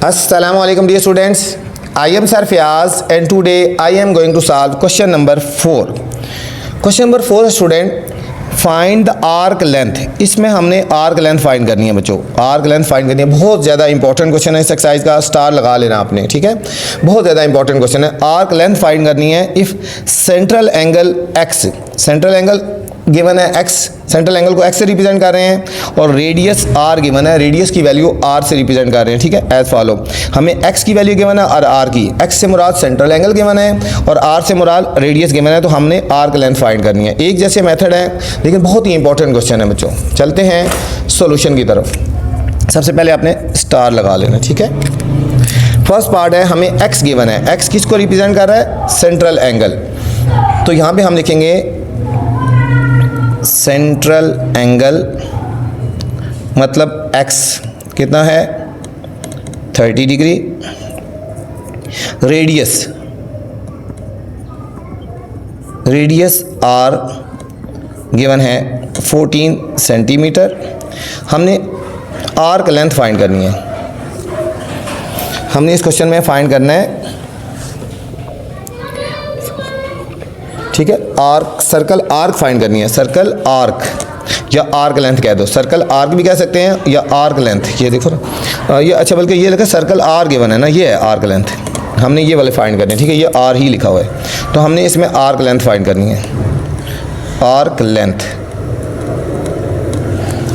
Assalamualaikum dear students. I am Sir Fiaz and today I am going to solve question number 4. Question number 4 student, find the arc length. इसमें हमने arc length find करनी है बच्चों, arc length find करनी है. बहुत ज़्यादा important question है इस एक्सरसाइज का, स्टार लगा लेना आपने, ठीक है. बहुत ज़्यादा इंपॉर्टेंट क्वेश्चन है. आर्क लेंथ फाइंड करनी है if central angle x, central angle given है एक्स, सेंट्रल एंगल को एक्स से रिप्रेजेंट कर रहे हैं और रेडियस आर गिवन है, रेडियस की वैल्यू आर से रिप्रेजेंट कर रहे हैं, ठीक है. एज फॉलो, हमें एक्स की वैल्यू गिवन है और आर की, एक्स से मुराद सेंट्रल एंगल गिवन है और आर से मुराद रेडियस गिवन है, तो हमने आर्क लेंथ फाइंड करनी है. एक जैसे मेथड है लेकिन बहुत ही इंपॉर्टेंट क्वेश्चन है बच्चों. चलते हैं सॉल्यूशन की तरफ. सबसे पहले आपने स्टार लगा लेना, ठीक है. फर्स्ट पार्ट है, हमें एक्स गिवन है, एक्स किसको रिप्रेजेंट कर रहा है, सेंट्रल एंगल. तो यहाँ पे हम लिखेंगे सेंट्रल एंगल मतलब x कितना है 30 डिग्री, रेडियस r गिवन है 14 सेंटीमीटर. हमने आर्क लेंथ फाइंड करनी है, हमने इस क्वेश्चन में फाइंड करना है, ठीक है. आर्क, सर्कल आर्क फाइंड करनी है, सर्कल आर्क या आर्क लेंथ कह दो, सर्कल आर्क भी कह सकते हैं या आर्क लेंथ. ये देखो ना, ये अच्छा बल्कि ये लिखा सर्कल आर गिवन है ना, ये है आर्क लेंथ. हमने ये वाले फाइंड करने हैं, ठीक है. ये आर ही लिखा हुआ है, तो हमने इसमें आर्क लेंथ फाइंड करनी है, आर्क लेंथ,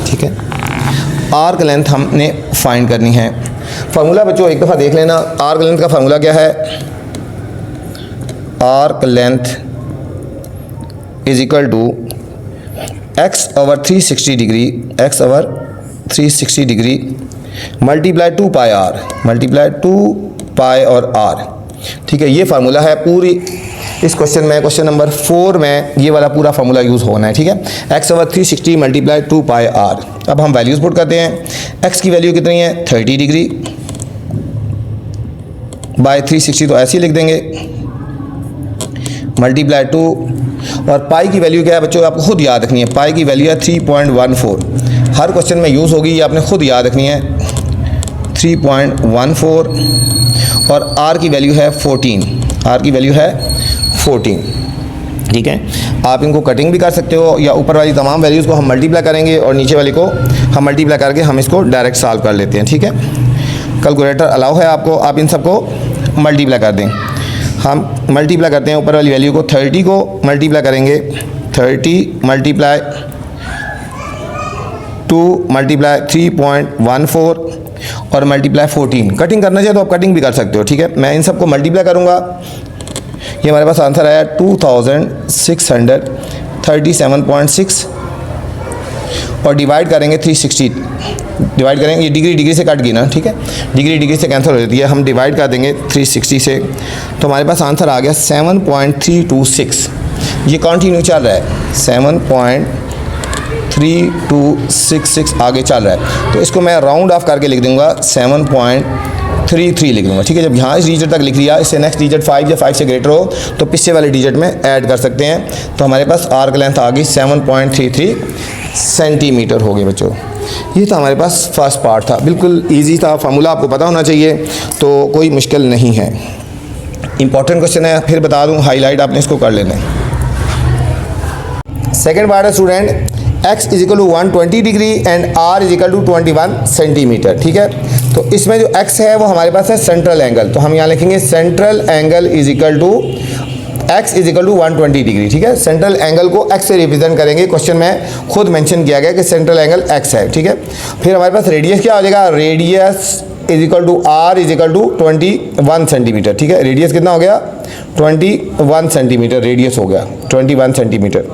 ठीक है. आर्क लेंथ हमने फाइंड करनी है. फार्मूला बच्चों एक दफ़ा देख लेना, आर्क लेंथ का फार्मूला क्या है. Arc length is equal to x over 360 degree, x over 360 degree multiply 2 pi r, multiply 2 pi और आर, ठीक है. ये फार्मूला है पूरी इस क्वेश्चन में, क्वेश्चन नंबर 4 में ये वाला पूरा फार्मूला यूज़ होना है, ठीक है. X over 360 multiply 2 pi r. अब हम वैल्यूज़ पुट करते हैं. एक्स की वैल्यू कितनी है 30 डिग्री बाय 360, तो ऐसे ही लिख देंगे, मल्टीप्लाई 2 और पाई की वैल्यू क्या है बच्चों, आपको खुद याद रखनी है. पाई की वैल्यू है 3.14, हर क्वेश्चन में यूज़ होगी, ये आपने खुद याद रखनी है 3.14. और आर की वैल्यू है 14, आर की वैल्यू है 14, ठीक है. आप इनको कटिंग भी कर सकते हो या ऊपर वाली तमाम वैल्यूज़ को हम मल्टीप्लाई करेंगे और नीचे वाली को हम मल्टीप्लाई करके हम इसको डायरेक्ट सॉल्व कर लेते हैं, ठीक है. कैलकुलेटर अलाउ है आपको, आप इन सबको मल्टीप्लाई कर दें. हम मल्टीप्लाई करते हैं ऊपर वाली वैल्यू को, 30 को मल्टीप्लाई करेंगे, 30 मल्टीप्लाई 2 मल्टीप्लाई 3.14 और मल्टीप्लाई 14. कटिंग करना चाहिए तो आप कटिंग भी कर सकते हो, ठीक है. मैं इन सबको मल्टीप्लाई करूँगा, ये हमारे पास आंसर आया 2637.6 और डिवाइड करेंगे 360, डिवाइड करेंगे, ये डिग्री डिग्री से कट गई ना, ठीक है, डिग्री डिग्री से कैंसिल हो जाती है. हम डिवाइड कर देंगे 360 से, तो हमारे पास आंसर आ गया 7.326. ये कंटिन्यू चल रहा है, 7.3266 आगे चल रहा है, तो इसको मैं राउंड ऑफ करके लिख दूंगा 7.33 लिख दूंगा, ठीक है. जब यहाँ इस डिजिट तक लिख लिया, इससे नेक्स्ट डिजिट 5 या 5 से ग्रेटर हो तो पीछे वाले डिजिट में ऐड कर सकते हैं. तो हमारे पास आर्क लेंथ आ गई 7.33 सेंटीमीटर हो गए बच्चों. ये था हमारे पास फर्स्ट पार्ट था, बिल्कुल इजी था. फार्मूला आपको पता होना चाहिए, तो कोई मुश्किल नहीं है. इंपॉर्टेंट क्वेश्चन है, फिर बता दूं, हाईलाइट आपने इसको कर लेना है. सेकेंड पार्ट है student, x is equal to 120 degree and r is equal to 21 centimetre, ठीक है. तो इसमें जो x है वो हमारे पास है सेंट्रल एंगल, तो हम यहाँ लिखेंगे central angle is equal to x is equal to 120 degree, ठीक है. सेंट्रल एंगल को x से रिप्रेजेंट करेंगे, क्वेश्चन में खुद मेंशन किया गया कि सेंट्रल एंगल x है, ठीक है. फिर हमारे पास रेडियस क्या हो जाएगा, radius is equal to r is equal to 21 centimetre, ठीक है. रेडियस कितना हो गया 21 सेंटीमीटर, रेडियस हो गया 21 सेंटीमीटर.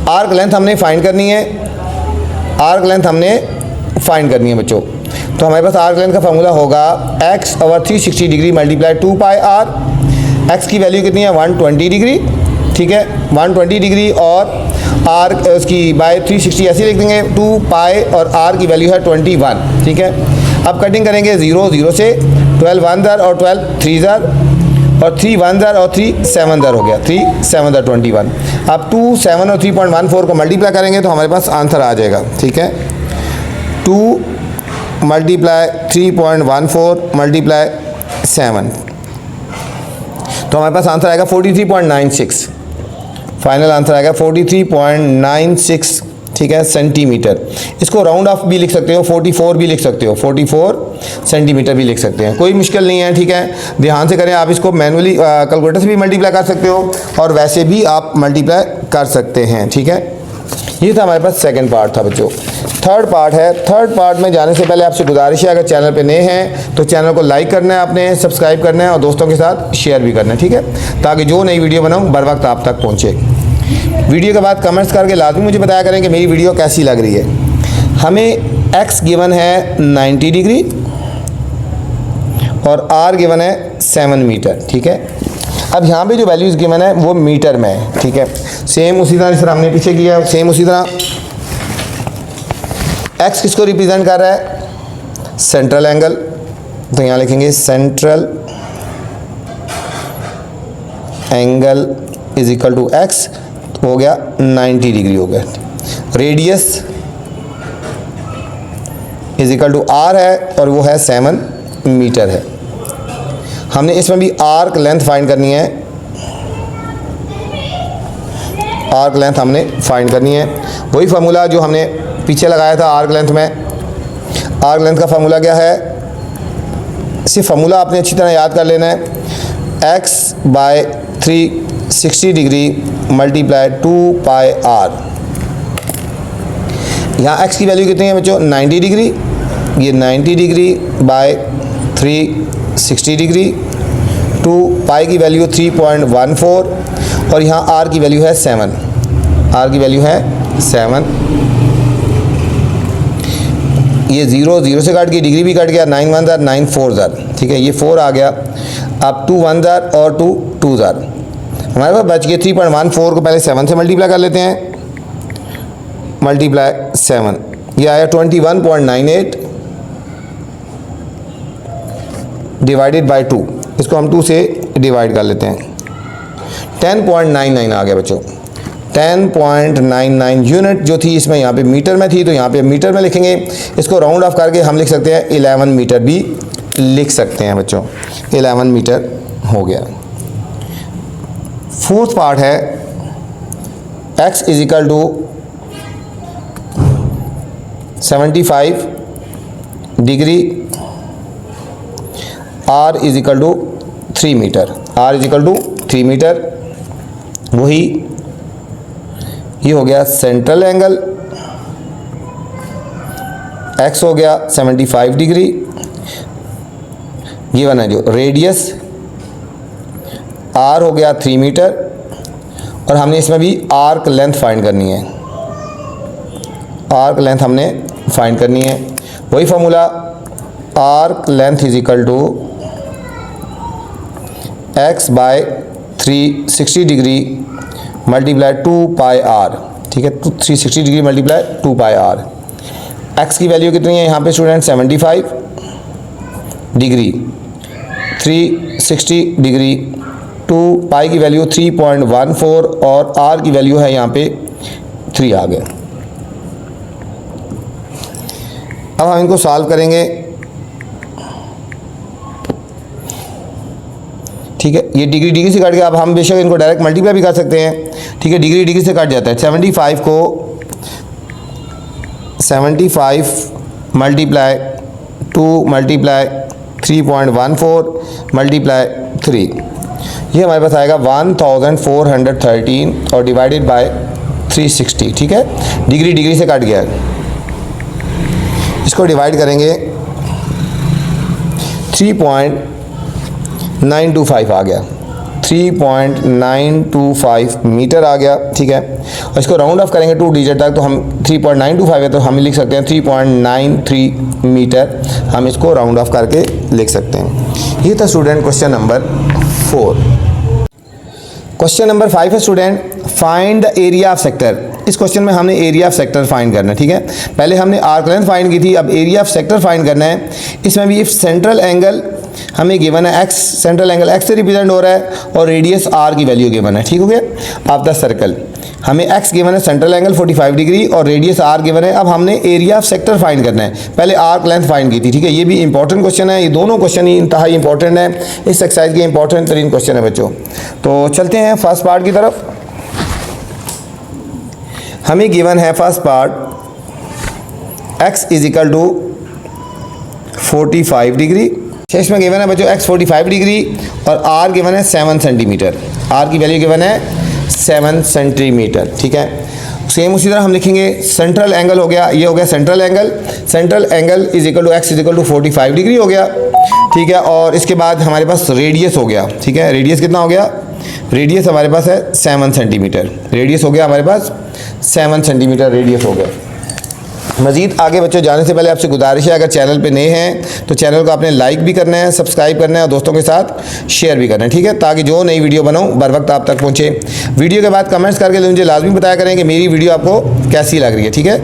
आर्क लेंथ हमने फाइंड करनी है, आर्क लेंथ हमने फाइंड करनी है बच्चों. तो हमारे पास आर्क लेंथ का फार्मूला होगा x over 360 degree multiply 2 pi r. x की वैल्यू कितनी है 120 डिग्री, ठीक है, 120 डिग्री और r उसकी बाय 360 ऐसे लिख देंगे 2 पाई और r की वैल्यू है 21, ठीक है. अब कटिंग करेंगे 0 0 से, 12 1 दर और 12 3 दर और 3 1 दर और 3 7 दर हो गया, 3 7 दर 21. अब 2 7 और 3.14 को मल्टीप्लाई करेंगे तो हमारे पास आंसर आ जाएगा, ठीक है. 2 मल्टीप्लाई 3.14 मल्टीप्लाई 7, तो हमारे पास आंसर आएगा 43.96। फाइनल आंसर आएगा 43.96, ठीक है, सेंटीमीटर। इसको राउंड ऑफ भी लिख सकते हो, 44 भी लिख सकते हो, 44 सेंटीमीटर भी लिख सकते हैं, कोई मुश्किल नहीं है, ठीक है। ध्यान से करें, आप इसको मैनुअली कैलकुलेटर से भी मल्टीप्लाई कर सकते हो और वैसे भी आप मल्टीप्लाई कर सकते हैं, ठीक है। ये था हमारे पास सेकंड पार्ट था बच्चों। थर्ड पार्ट है। थर्ड पार्ट में जाने से पहले आपसे गुजारिश है, अगर चैनल पे नए हैं तो चैनल को लाइक करना है आपने, सब्सक्राइब करना है और दोस्तों के साथ शेयर भी करना है, ठीक है, ताकि जो नई वीडियो बनाऊँ बर वक्त आप तक पहुँचे। वीडियो के बाद कमेंट्स करके लाजमी मुझे बताया करें कि मेरी वीडियो कैसी लग रही है। हमें x गिवन है 90 डिग्री और r गिवन है 7 मीटर, ठीक है। अब यहाँ पे जो वैल्यूज़ गिवन है वो मीटर में है, ठीक है। सेम उसी तरह जिस तरह हमने पीछे किया है, सेम उसी तरह x किसको रिप्रेजेंट कर रहा है? सेंट्रल एंगल, तो यहाँ लिखेंगे central angle is equal to x, हो गया 90 डिग्री हो गया। Radius is equal to r है और वो है 7 मीटर है। हमने इसमें भी आर्क लेंथ फाइंड करनी है, आर्क लेंथ हमने फाइंड करनी है। वही फार्मूला जो हमने पीछे लगाया था आर्क लेंथ में। आर्क लेंथ का फार्मूला क्या है? सिर्फ फार्मूला आपने अच्छी तरह याद कर लेना है, x by 360 degree multiply 2 pi r। यहाँ x की वैल्यू कितनी है बच्चों? 90 डिग्री। ये 90 डिग्री बाय 360 डिग्री, 2 पाई की वैल्यू 3.14 और यहाँ r की वैल्यू है 7। r की वैल्यू है 7। ये 0 0 से काट के डिग्री भी कट गया, 9 1 ज़ार 9 4 ज़ार, ठीक है, ये 4 आ गया। अब 2 1 ज़ार और 2 2 ज़ार, हमारे पास बच गए 3.14 को पहले 7 से मल्टीप्लाई कर लेते हैं, मल्टीप्लाई 7, ये आया 21.98 डिवाइडेड बाय 2, इसको हम 2 से डिवाइड कर लेते हैं, 10.99 आ गया बच्चों। 10.99 यूनिट जो थी इसमें यहाँ पे मीटर में थी, तो यहाँ पे मीटर में लिखेंगे। इसको राउंड ऑफ करके हम लिख सकते हैं 11 मीटर भी लिख सकते हैं बच्चों, 11 मीटर हो गया। फोर्थ पार्ट है x is equal to 75 degree, r is equal to 3 metre, r is equal to 3 metre. वही ये हो गया सेंट्रल एंगल, x हो गया 75 डिग्री, ये बना जो रेडियस r हो गया 3 मीटर और हमने इसमें भी आर्क लेंथ फाइंड करनी है, आर्क लेंथ हमने फाइंड करनी है। वही formula arc length is equal to x by 360 degree multiply 2 pi r, ठीक है, 360 degree multiply 2 pi r। x की वैल्यू कितनी है यहाँ पे स्टूडेंट? 75 डिग्री, 360 डिग्री, 2 पाई की वैल्यू 3.14 और r की वैल्यू है यहाँ पे 3 आ गया। अब हम इनको सॉल्व करेंगे, ठीक है। ये डिग्री डिग्री से कट गया, अब हम बेशक इनको डायरेक्ट मल्टीप्लाई भी कर सकते हैं, ठीक है, डिग्री डिग्री से कट जाता है। 75 को 75 मल्टीप्लाई 2 मल्टीप्लाई 3.14 मल्टीप्लाई 3, ये हमारे पास आएगा 1413 और डिवाइडेड बाय 360, ठीक है, डिग्री डिग्री से कट गया। इसको डिवाइड करेंगे 3.925 आ गया, 3.925 मीटर आ गया, ठीक है। और इसको राउंड ऑफ करेंगे 2 डिजिट तक, तो हम 3.925 है तो हम लिख सकते हैं 3.93 मीटर, हम इसको राउंड ऑफ करके लिख सकते हैं। ये था student question number 4। Question number 5 है student, find the area of sector. इस क्वेश्चन में हमने एरिया ऑफ सेक्टर फाइंड करना है, ठीक है। पहले हमने आर्क लेंथ फाइंड की थी, अब एरिया ऑफ सेक्टर फाइंड करना है। इसमें भी इफ सेंट्रल एंगल हमें गिवन है x, सेंट्रल एंगल x से रिप्रेजेंट हो रहा है और रेडियस r की वैल्यू गिवन है, ठीक हो गया। ऑफ द सर्कल, हमें x गिवन है सेंट्रल एंगल 45 डिग्री और रेडियस r गिवन है। अब हमने एरिया ऑफ सेक्टर फाइंड करना है, पहले आर्क लेंथ फाइंड की थी, ठीक है। ये भी इंपॉर्टेंट क्वेश्चन है, ये दोनों क्वेश्चन ही इंतहाई इंपॉर्टेंट है, इस एक्सरसाइज के इंपॉर्टेंट तरीन क्वेश्चन है बच्चों। तो चलते हैं फर्स्ट पार्ट की तरफ। हमें गिवन है first part x is equal to 45 degree, शेष में गिवन है बच्चों x 45 डिग्री और r गिवन है 7 सेंटीमीटर, r की वैल्यू गिवन है 7 सेंटीमीटर, ठीक है। सेम उसी तरह हम लिखेंगे सेंट्रल एंगल हो गया, ये हो गया central angle, central angle is equal to x is equal to 45 degree हो गया, ठीक है। और इसके बाद हमारे पास रेडियस हो गया, ठीक है। रेडियस कितना हो गया, रेडियस हमारे पास है 7 सेंटीमीटर, रेडियस हो गया हमारे पास 7 सेंटीमीटर रेडियस हो गया। मज़ीद आगे बच्चों जाने से पहले आपसे गुजारिश है, अगर चैनल पे नए हैं तो चैनल को आपने लाइक भी करना है, सब्सक्राइब करना है और दोस्तों के साथ शेयर भी करना है, ठीक है, ताकि जो नई वीडियो बनाऊँ बर वक्त आप तक पहुँचे। वीडियो के बाद कमेंट्स करके मुझे लाजमी बताया करें कि मेरी वीडियो आपको कैसी लग रही है, ठीक है।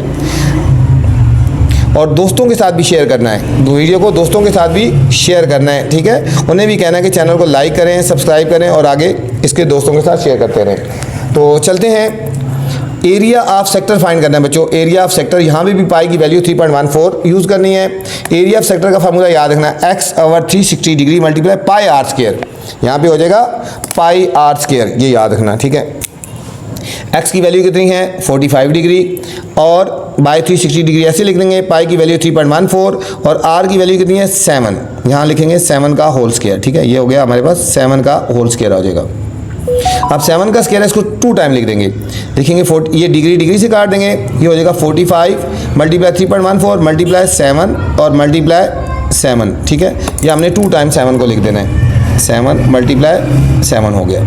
और दोस्तों के साथ भी शेयर करना है, वीडियो को दोस्तों के साथ भी शेयर करना है, ठीक है। उन्हें भी कहना है कि चैनल को लाइक करें, सब्सक्राइब करें और आगे इसके दोस्तों के साथ शेयर करते रहें। तो चलते हैं, एरिया ऑफ सेक्टर फाइंड करना है बच्चों। एरिया ऑफ सेक्टर यहाँ भी पाई की वैल्यू 3.14 यूज़ करनी है। एरिया ऑफ सेक्टर का फार्मूला याद रखना है, x/360 degree multiply pi r square, यहाँ पे हो जाएगा पाई आर स्क्वायर, ये याद रखना, ठीक है। x की वैल्यू कितनी है 45 डिग्री और बाई 360 डिग्री ऐसे लिख देंगे, पाई की वैल्यू 3.14 और r की वैल्यू कितनी है 7, यहाँ लिखेंगे 7 का होल स्क्वायर, ठीक है। ये हो गया हमारे पास 7 का होल स्क्वायर हो जाएगा। अब 7 का स्क्वायर है, इसको 2 टाइम लिख देंगे, लिखेंगे 40, ये डिग्री डिग्री से काट देंगे, ये हो जाएगा 45 मल्टीप्लाई 3.14 मल्टीप्लाई 7 और मल्टीप्लाई 7, ठीक है। ये हमने 2 टाइम 7 को लिख देना है, 7 मल्टीप्लाई 7 हो गया,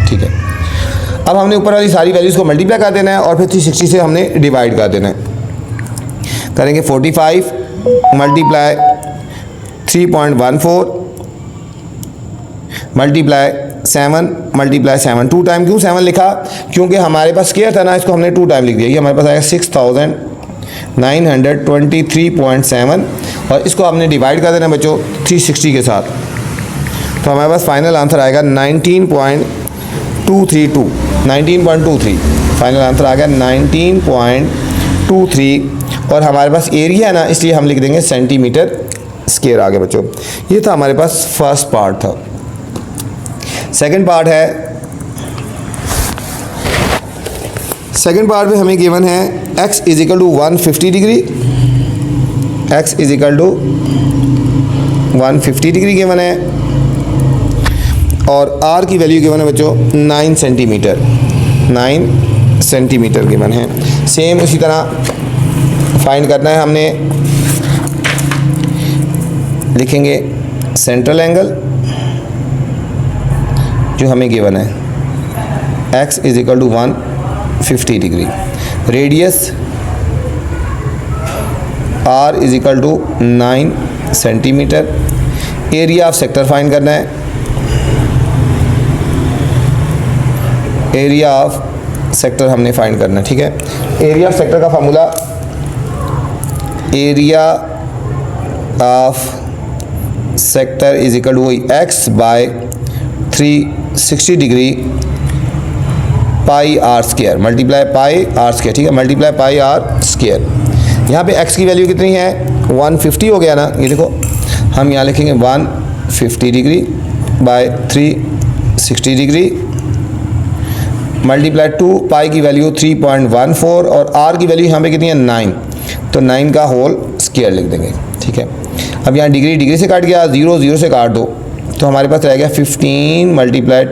ठीक है। अब हमने ऊपर वाली सारी वैल्यूज़ को मल्टीप्लाई कर देना है और फिर 360 से हमने डिवाइड कर देना है। करेंगे 45 मल्टीप्लाई 3.14 मल्टीप्लाई 7 मल्टीप्लाई 7, 2 टाइम क्यों 7 लिखा, क्योंकि हमारे पास स्क्वायर था ना, इसको हमने 2 टाइम लिख दिया। ये हमारे पास आएगा 6923.7 और इसको हमने डिवाइड कर देना बच्चों 360 के साथ, तो हमारे पास फाइनल आंसर आएगा 19.232, फाइनल आंसर आ गया 19.23 और हमारे पास एरिया है ना, इसलिए हम लिख देंगे सेंटीमीटर स्क्वायर आगे बच्चों। ये था हमारे पास फर्स्ट पार्ट था। सेकंड पार्ट है, सेकंड पार्ट में हमें गिवन है x is equal to 150 degree, x is equal to 150 degree given है और r की वैल्यू गिवन है बच्चों 9 सेंटीमीटर, 9 सेंटीमीटर गिवन है। सेम उसी तरह फाइंड करना है हमने, लिखेंगे सेंट्रल एंगल जो हमें गिवन है x is equal to 150 degree, radius r is equal to 9 centimetre, area of sector find करना है, एरिया ऑफ सेक्टर हमने फाइंड करना है, ठीक है। एरिया ऑफ सेक्टर का formula, area of sector is equal to x by 360 degree pi r square multiply pi r square, ठीक है, मल्टीप्लाई पाई आर स्क्वायर। यहाँ पे x की वैल्यू कितनी है 150 हो गया ना, ये देखो हम यहाँ लिखेंगे 150 डिग्री बाय 360 डिग्री मल्टीप्लाई 2, पाई की वैल्यू 3.14 और r की वैल्यू यहाँ पे कितनी है 9, तो 9 का होल स्क्वायर लिख देंगे, ठीक है। अब यहाँ डिग्री डिग्री से काट गया, 0 0 से काट दो, तो हमारे पास रह गया 15 मल्टीप्लाई,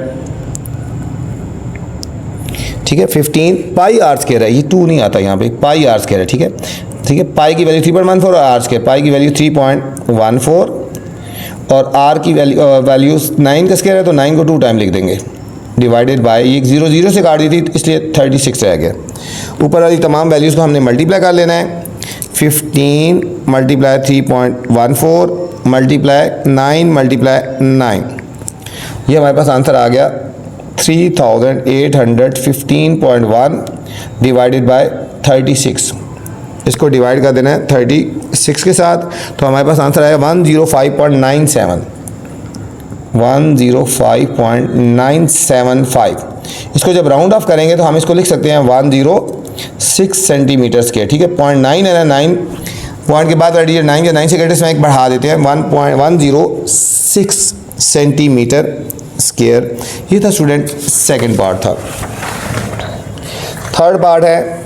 ठीक है, 15 पाई आर स्क्वायर है, ये 2 नहीं आता यहाँ पे, पाई आर स्क्वायर है, ठीक है, ठीक है। पाई की वैल्यू 3.14 और आर स्क्वायर, पाई की वैल्यू 3.14 और आर की वैल्यू 9 का स्क्वायर है, तो 9 को 2 टाइम लिख देंगे, डिवाइडेड बाय, ये 0 0 से काट दी थी इसलिए 36 रह गया। ऊपर वाली तमाम वैल्यूज़ को हमने मल्टीप्लाई कर लेना है, 15 मल्टीप्लाई 3.14 मल्टीप्लाई 9 मल्टीप्लाई 9, ये हमारे पास आंसर आ गया 3815.1 डिवाइडेड बाय 36। इसको डिवाइड कर देना है 36 के साथ, तो हमारे पास आंसर आएगा 105.97। 105.975। इसको जब राउंड ऑफ करेंगे तो हम इसको लिख सकते हैं 106 सेंटीमीटर स्क्वायर, ठीक है। 0.9 है ना, 9 पॉइंट के बाद रखिए 9 के 9 से इसमें एक बढ़ा देते हैं 1.106 सेंटीमीटर स्क्वायर। ये था स्टूडेंट सेकंड पार्ट था। थर्ड पार्ट है,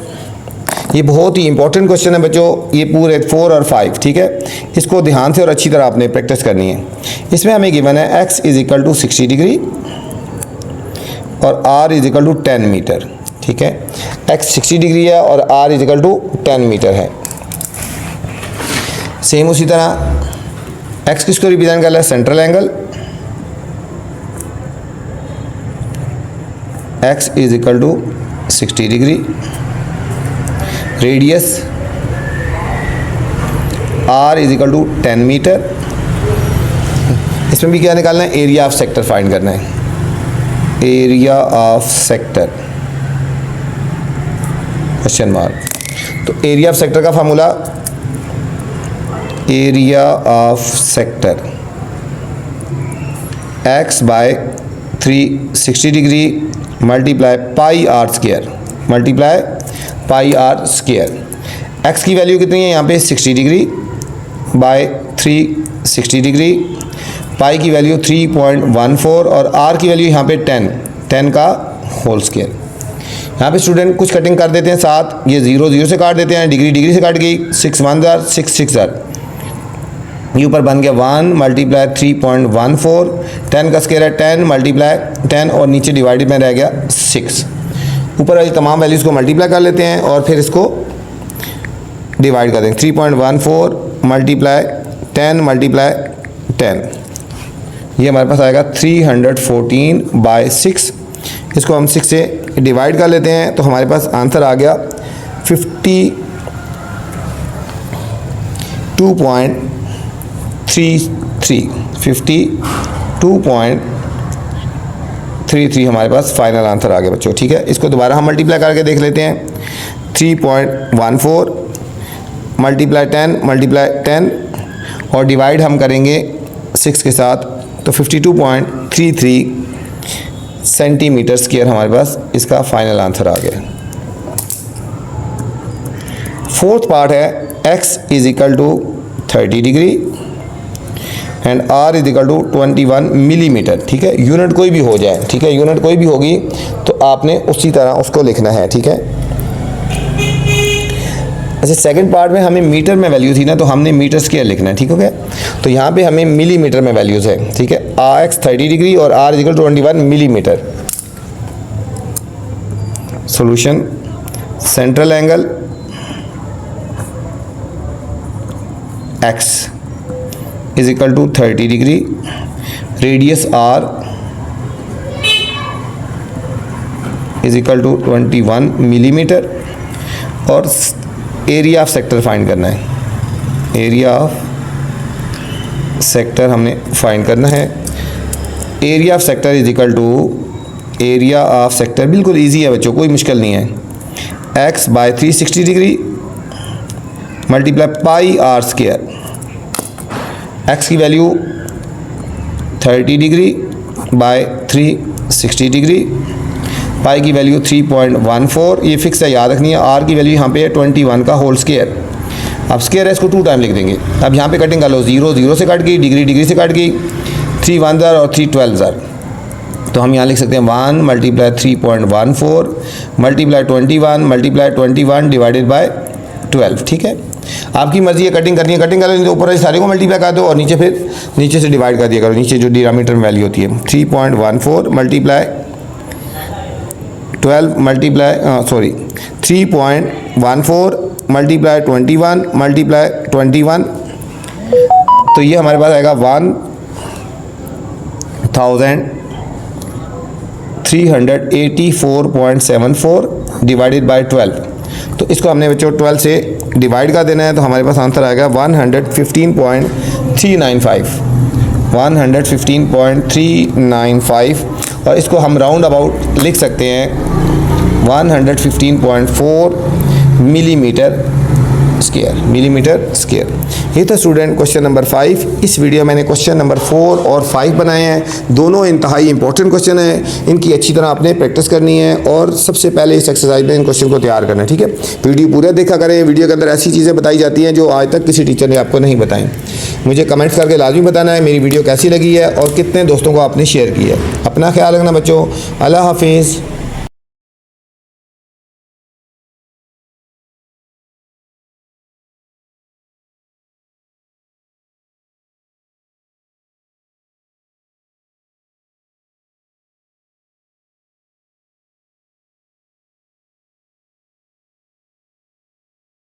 ये बहुत ही इंपॉर्टेंट क्वेश्चन है बच्चों, ये पूरे 4 और 5, ठीक है। इसको ध्यान से और अच्छी तरह आपने प्रैक्टिस करनी है। इसमें हमें गिवन है x = 60 डिग्री और r = 10 मीटर, ठीक है। x 60 डिग्री है और r = 10 मीटर है। सेम उसी तरह x किसको रिप्रेजेंट कर रहा है, central angle, x = 60 degree, radius r = 10 metre. इसमें भी क्या निकालना है, एरिया ऑफ सेक्टर फाइंड करना है, area of sector question mark. तो एरिया ऑफ सेक्टर का formula, area of sector x by 360 degree multiply pi r square, multiply pi r square. x की वैल्यू कितनी है यहाँ पे 60 डिग्री बाय 360 डिग्री, पाई की वैल्यू 3.14 और r की वैल्यू यहाँ पे 10 का होल स्क्वायर। यहाँ पे स्टूडेंट कुछ कटिंग कर देते हैं साथ, ये 0 0 से काट देते हैं, डिग्री डिग्री से काट गई, 6 1 जार 6 6 जार, ये ऊपर बन गया 1 मल्टीप्लाई 3.14, 10 का स्क्वायर है 10 मल्टीप्लाई 10 और नीचे डिवाइडेड में रह गया 6। ऊपर वाली तमाम वैल्यूज़ को मल्टीप्लाई कर लेते हैं और फिर इसको डिवाइड कर देंगे, 3.14 मल्टीप्लाई 10 मल्टीप्लाई 10, ये हमारे पास आएगा 314/6। इसको हम 6 से डिवाइड कर लेते हैं तो हमारे पास आंसर आ गया 52.33 हमारे पास फाइनल आंसर आ गया बच्चों, ठीक है। इसको दोबारा हम मल्टीप्लाई करके देख लेते हैं, 3.14 मल्टीप्लाई 10 मल्टीप्लाई 10 और डिवाइड हम करेंगे 6 के साथ, तो 52.33 सेंटीमीटर स्क्वायर हमारे पास इसका फाइनल आंसर आ गया। फोर्थ पार्ट है, x = 30 degree and r = 21 millimetre, ठीक है। यूनिट कोई भी हो जाए, ठीक है, यूनिट कोई भी होगी तो आपने उसी तरह उसको लिखना है, ठीक है। अच्छा, सेकंड पार्ट में हमें मीटर में वैल्यू थी ना, तो हमने मीटर स्क्वायर लिखना है, ठीक हो गया। तो यहाँ पे हमें मिलीमीटर में वैल्यूज़ है, ठीक है। x 30 डिग्री और r = 21 millimetre. Solution, central angle x = 30 degree, radius r = 21 millimetre और एरिया ऑफ सेक्टर फाइंड करना है, एरिया ऑफ सेक्टर हमने फाइंड करना है। Area of sector area of sector बिल्कुल इजी है बच्चों, कोई मुश्किल नहीं है, x by 360 degree multiply pi r square. x की value 30 degree by 360 degree, pi की वैल्यू 3.14, ये फिक्स है, याद रखनी है। r की वैल्यू यहाँ पे है 21 का होल स्क्वायर। अब स्क्वायर है, इसको 2 टाइम लिख देंगे। अब यहाँ पे कटिंग कर लो, 0 0 से कट गई, डिग्री डिग्री से कट गई, 3 1 जार और 3 12 जार, तो हम यहाँ लिख सकते हैं 1 multiply 3.14 multiply 21 multiply 21 divided by 12, ठीक है। आपकी मर्जी है, कटिंग करनी है कटिंग कर लो, तो ऊपर सारे को मल्टीप्लाई कर दो और नीचे फिर नीचे से डिवाइड कर दिया करो, नीचे जो डिनोमिनेटर में वैल्यू होती है। 3.14 मल्टीप्लाई 12 मल्टीप्लाई 3.14 मल्टीप्लाई 21 मल्टीप्लाई 21, तो ये हमारे पास आएगा 1384.74 डिवाइडेड बाय 12। तो इसको हमने बच्चों 12 से डिवाइड कर देना है, तो हमारे पास आंसर आएगा 115.395 और इसको हम राउंड अबाउट लिख सकते हैं 115.4 मिलीमीटर स्क्वायर, मिलीमीटर स्क्वायर। ये था स्टूडेंट क्वेश्चन नंबर 5। इस वीडियो मैंने क्वेश्चन नंबर 4 और 5 बनाए हैं। दोनों इंतहाई इंपॉर्टेंट क्वेश्चन हैं, इनकी अच्छी तरह आपने प्रैक्टिस करनी है और सबसे पहले इस एक्सरसाइज में इन क्वेश्चन को तैयार करना है, ठीक है। वीडियो पूरा देखा करें, वीडियो के अंदर ऐसी चीज़ें बताई जाती हैं जो आज तक किसी टीचर ने आपको नहीं बताई। मुझे कमेंट्स करके लाजमी बताना है मेरी वीडियो कैसी लगी है और कितने दोस्तों को आपने शेयर की है। अपना ख्याल रखना बच्चों, अल्लाह हाफिज़।